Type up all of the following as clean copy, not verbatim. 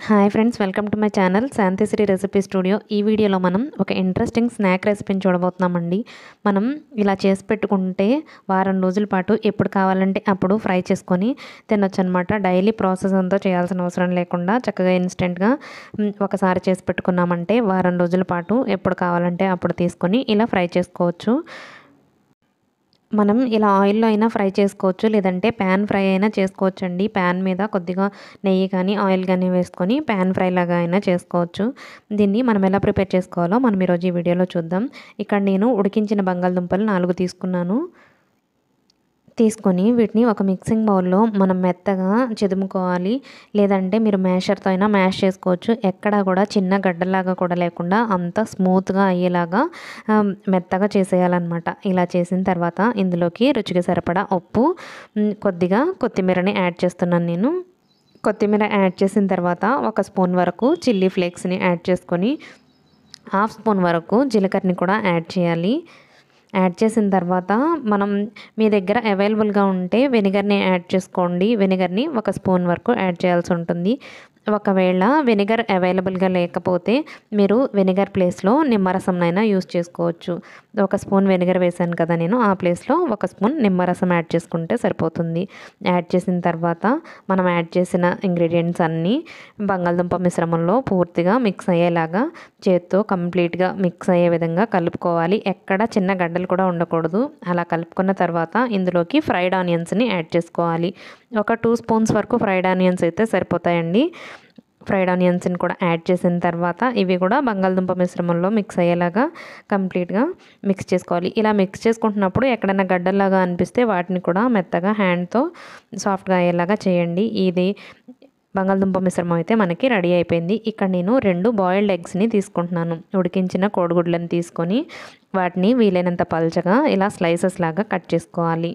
Hi friends, welcome to my channel Shantisri recipe studio. ఈ వీడియోలో మనం ఒక ఇంట్రెస్టింగ్ స్నాక్ రెసిపీని చూడబోతున్నామండి. మనం ఇలా చేసి పెట్టుకుంటే వారం రోజుల పాటు ఎప్పుడు కావాలంటే అప్పుడు ఫ్రై చేసుకొని తినొచ్చు అనమాట. డైలీ ప్రాసెస్ అంతా చేయాల్సిన అవసరం లేకుండా చక్కగా ఇన్స్టెంట్గా ఒకసారి చేసి పెట్టుకున్నామంటే వారం రోజుల పాటు ఎప్పుడు కావాలంటే అప్పుడు తీసుకొని ఇలా ఫ్రై చేసుకోవచ్చు. మనం ఇలా ఆయిల్లో అయినా ఫ్రై చేసుకోవచ్చు, లేదంటే ప్యాన్ ఫ్రై అయినా చేసుకోవచ్చు అండి. ప్యాన్ మీద కొద్దిగా నెయ్యి కానీ ఆయిల్ కానీ వేసుకొని ప్యాన్ ఫ్రై లాగా అయినా చేసుకోవచ్చు. దీన్ని మనం ఎలా ప్రిపేర్ చేసుకోవాలో మనం ఈరోజు ఈ వీడియోలో చూద్దాం. ఇక్కడ నేను ఉడికించిన బంగాళదుంపలు 4 తీసుకున్నాను. తీసుకొని వీటిని ఒక మిక్సింగ్ బౌల్లో మనం మెత్తగా చెదుముకోవాలి, లేదంటే మీరు మ్యాషర్తో అయినా మ్యాష్ చేసుకోవచ్చు. ఎక్కడా కూడా చిన్న గడ్డలాగా కూడా లేకుండా అంత స్మూత్గా అయ్యేలాగా మెత్తగా చేసేయాలన్నమాట. ఇలా చేసిన తర్వాత ఇందులోకి రుచికి సరిపడా ఉప్పు, కొద్దిగా కొత్తిమీరని యాడ్ చేస్తున్నాను నేను. కొత్తిమీర యాడ్ చేసిన తర్వాత 1 స్పూన్ వరకు చిల్లీ ఫ్లేక్స్ని యాడ్ చేసుకొని 1/2 స్పూన్ వరకు జీలకర్రని కూడా యాడ్ చేయాలి. యాడ్ చేసిన తర్వాత మనం మీ దగ్గర అవైలబుల్గా ఉంటే వెనిగర్ని యాడ్ చేసుకోండి. వెనిగర్ని 1 స్పూన్ వరకు యాడ్ చేయాల్సి ఉంటుంది. ఒకవేళ వెనిగర్ అవైలబుల్గా లేకపోతే మీరు వెనిగర్ ప్లేస్లో నిమ్మరసంనైనా యూస్ చేసుకోవచ్చు. 1 స్పూన్ వెనిగర్ వేసాను కదా నేను, ఆ ప్లేస్లో 1 స్పూన్ నిమ్మరసం యాడ్ చేసుకుంటే సరిపోతుంది. యాడ్ చేసిన తర్వాత మనం యాడ్ చేసిన ఇంగ్రీడియంట్స్ అన్నీ బంగాళదుంప మిశ్రమంలో పూర్తిగా మిక్స్ అయ్యేలాగా చేత్తో కంప్లీట్గా మిక్స్ అయ్యే విధంగా కలుపుకోవాలి. ఎక్కడ చిన్న గడ్డలు కూడా ఉండకూడదు. అలా కలుపుకున్న తర్వాత ఇందులోకి ఫ్రైడ్ ఆనియన్స్ని యాడ్ చేసుకోవాలి. ఒక 2 స్పూన్స్ వరకు ఫ్రైడ్ ఆనియన్స్ అయితే సరిపోతాయండి. ఫ్రైడ్ ఆనియన్స్ని కూడా యాడ్ చేసిన తర్వాత ఇవి కూడా బంగాళదుంప మిశ్రమంలో మిక్స్ అయ్యేలాగా కంప్లీట్గా మిక్స్ చేసుకోవాలి. ఇలా మిక్స్ చేసుకుంటున్నప్పుడు ఎక్కడైనా గడ్డల్లాగా అనిపిస్తే వాటిని కూడా మెత్తగా హ్యాండ్తో సాఫ్ట్గా అయ్యేలాగా చేయండి. ఇది బంగాళదుంప మిశ్రమం అయితే మనకి రెడీ అయిపోయింది. ఇక్కడ నేను 2 బాయిల్డ్ ఎగ్స్ని తీసుకుంటున్నాను. ఉడికించిన కోడిగుడ్లను తీసుకొని వాటిని వీలైనంత పల్చగా ఇలా స్లైసెస్ లాగా కట్ చేసుకోవాలి.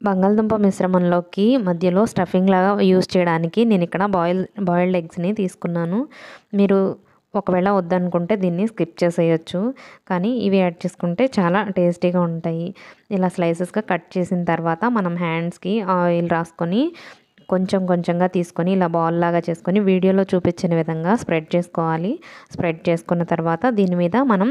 బంగాళదుంప మిశ్రమంలోకి మధ్యలో స్టఫింగ్ లాగా యూస్ చేయడానికి నేను ఇక్కడ బాయిల్డ్ ఎగ్స్ని తీసుకున్నాను. మీరు ఒకవేళ వద్దనుకుంటే దీన్ని స్కిప్ చేసేయచ్చు, కానీ ఇవి యాడ్ చేసుకుంటే చాలా టేస్టీగా ఉంటాయి. ఇలా స్లైసెస్గా కట్ చేసిన తర్వాత మనం హ్యాండ్స్కి ఆయిల్ రాసుకొని కొంచెం కొంచెంగా తీసుకొని ఇలా బాల్ లాగా చేసుకొని వీడియోలో చూపించిన విధంగా స్ప్రెడ్ చేసుకోవాలి. స్ప్రెడ్ చేసుకున్న తర్వాత దీని మీద మనం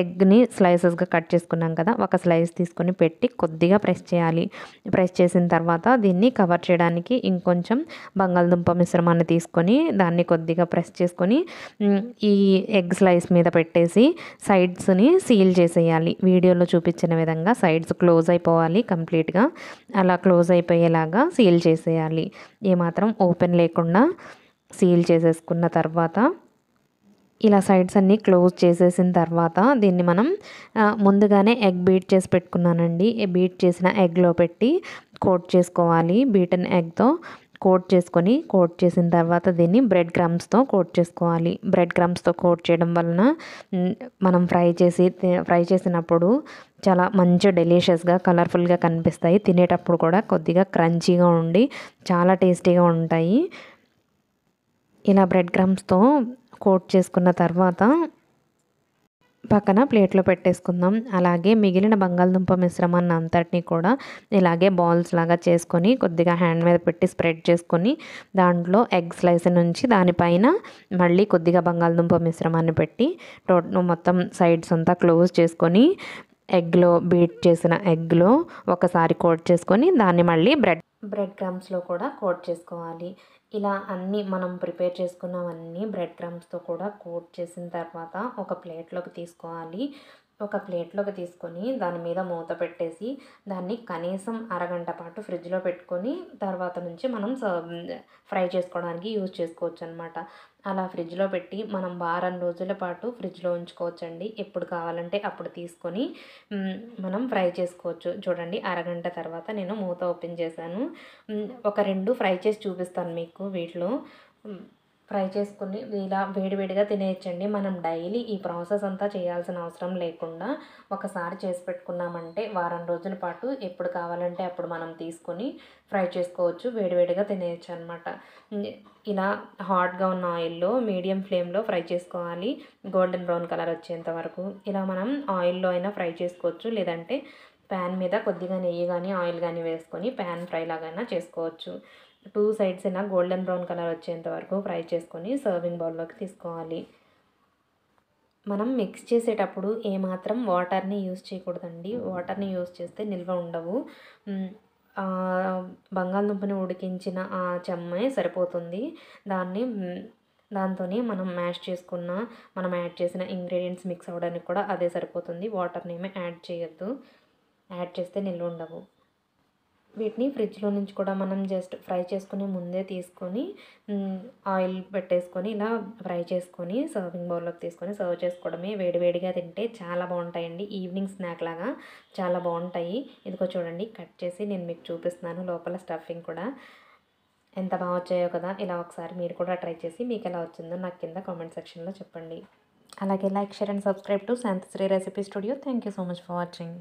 ఎగ్ని స్లైసెస్గా కట్ చేసుకున్నాం కదా, ఒక స్లైస్ తీసుకొని పెట్టి కొద్దిగా ప్రెస్ చేయాలి. ప్రెస్ చేసిన తర్వాత దీన్ని కవర్ చేయడానికి ఇంకొంచెం బంగాళదుంప మిశ్రమాన్ని తీసుకొని దాన్ని కొద్దిగా ప్రెస్ చేసుకొని ఈ ఎగ్ స్లైస్ మీద పెట్టేసి సైడ్స్ని సీల్ చేసేయాలి. వీడియోలో చూపించిన విధంగా సైడ్స్ క్లోజ్ అయిపోవాలి కంప్లీట్గా. అలా క్లోజ్ అయిపోయేలాగా సీల్ చేసేయాలి. ఏమాత్రం ఓపెన్ లేకుండా సీల్ చేసేసుకున్న తర్వాత ఇలా సైడ్స్ అన్నీ క్లోజ్ చేసేసిన తర్వాత దీన్ని మనం ముందుగానే ఎగ్ బీట్ చేసి పెట్టుకున్నానండి. బీట్ చేసిన ఎగ్లో పెట్టి కోట్ చేసుకోవాలి. బీటన్ ఎగ్తో కోట్ చేసిన తర్వాత దీన్ని బ్రెడ్ క్రమ్స్తో కోట్ చేసుకోవాలి. బ్రెడ్ క్రమ్స్తో కోట్ చేయడం వలన మనం ఫ్రై చేసినప్పుడు చాలా మంచి డెలిషియస్గా కలర్ఫుల్గా కనిపిస్తాయి. తినేటప్పుడు కూడా కొద్దిగా క్రంచీగా ఉండి చాలా టేస్టీగా ఉంటాయి. ఇలా బ్రెడ్ క్రమ్స్తో కోట్ చేసుకున్న తర్వాత పక్కన ప్లేట్లో పెట్టేసుకుందాం. అలాగే మిగిలిన బంగాళదుంప మిశ్రమాన్ని అంతటిని కూడా ఇలాగే బాల్స్ లాగా చేసుకొని కొద్దిగా హ్యాండ్ మీద పెట్టి స్ప్రెడ్ చేసుకొని దాంట్లో ఎగ్ స్లైస్ నుంచి దానిపైన మళ్ళీ కొద్దిగా బంగాళదుంప మిశ్రమాన్ని పెట్టి మొత్తం సైడ్స్ అంతా క్లోజ్ చేసుకొని ఎగ్లో బీట్ చేసిన ఎగ్లో ఒకసారి కోట్ చేసుకొని దాన్ని మళ్ళీ బ్రెడ్ క్రమ్స్లో కూడా కోట్ చేసుకోవాలి. ఇలా అన్నీ మనం ప్రిపేర్ చేసుకున్నవన్నీ బ్రెడ్ క్రమ్స్తో కూడా కోట్ చేసిన తర్వాత ఒక ప్లేట్లోకి తీసుకోవాలి. ఒక ప్లేట్లోకి తీసుకొని దాని మీద మూత పెట్టేసి దాన్ని కనీసం అరగంట పాటు ఫ్రిడ్జ్లో పెట్టుకొని తర్వాత నుంచి మనం ఫ్రై చేసుకోవడానికి యూజ్ చేసుకోవచ్చు అనమాట. అలా ఫ్రిడ్జ్లో పెట్టి మనం వారం రోజుల పాటు ఫ్రిడ్జ్లో ఉంచుకోవచ్చండి. ఎప్పుడు కావాలంటే అప్పుడు తీసుకొని మనం ఫ్రై చేసుకోవచ్చు. చూడండి, అరగంట తర్వాత నేను మూత ఓపెన్ చేశాను. ఒక 2 ఫ్రై చేసి చూపిస్తాను మీకు. వీటిలో ఫ్రై చేసుకుని ఇలా వేడివేడిగా తినేయచ్చండి. మనం డైలీ ఈ ప్రాసెస్ అంతా చేయాల్సిన అవసరం లేకుండా ఒకసారి చేసి పెట్టుకున్నామంటే వారం రోజుల పాటు ఎప్పుడు కావాలంటే అప్పుడు మనం తీసుకొని ఫ్రై చేసుకోవచ్చు, వేడివేడిగా తినేయచ్చు అనమాట. ఇలా హాట్గా ఉన్న ఆయిల్లో మీడియం ఫ్లేమ్లో ఫ్రై చేసుకోవాలి, గోల్డెన్ బ్రౌన్ కలర్ వచ్చేంత వరకు. ఇలా మనం ఆయిల్లో అయినా ఫ్రై చేసుకోవచ్చు, లేదంటే ప్యాన్ మీద కొద్దిగా నెయ్యి కానీ ఆయిల్ కానీ వేసుకొని ప్యాన్ ఫ్రై లాగైనా చేసుకోవచ్చు. 2 సైడ్స్ అయినా గోల్డెన్ బ్రౌన్ కలర్ వచ్చేంత వరకు ఫ్రై చేసుకొని సర్వింగ్ బౌల్లోకి తీసుకోవాలి. మనం మిక్స్ చేసేటప్పుడు ఏమాత్రం వాటర్ని యూజ్ చేయకూడదండి. వాటర్ని యూజ్ చేస్తే నిల్వ ఉండవు. బంగాళదుంపని ఉడికించిన ఆ చెమ్మే సరిపోతుంది. దాంతోనే మనం యాడ్ చేసిన ఇంగ్రీడియంట్స్ మిక్స్ అవ్వడానికి కూడా అదే సరిపోతుంది. వాటర్ని ఏమీ యాడ్ చేయొద్దు. యాడ్ చేస్తే నిల్వ ఉండవు. వీటిని ఫ్రిడ్జ్లో నుంచి కూడా మనం జస్ట్ ఫ్రై చేసుకునే ముందే తీసుకొని ఆయిల్ పెట్టేసుకొని ఇలా ఫ్రై చేసుకొని సర్వింగ్ బౌల్లోకి తీసుకొని సర్వ్ చేసుకోవడమే. వేడివేడిగా తింటే చాలా బాగుంటాయండి. ఈవినింగ్ స్నాక్ లాగా చాలా బాగుంటాయి. ఇదిగో చూడండి, కట్ చేసి నేను మీకు చూపిస్తున్నాను. లోపల స్టఫింగ్ కూడా ఎంత బాగా వచ్చాయో కదా. ఇలా ఒకసారి మీరు కూడా ట్రై చేసి మీకు ఎలా వచ్చిందో నాకు కింద కామెంట్ సెక్షన్లో చెప్పండి. అలాగే like, share and subscribe to Shantisri recipe studio. Thank you so much for watching.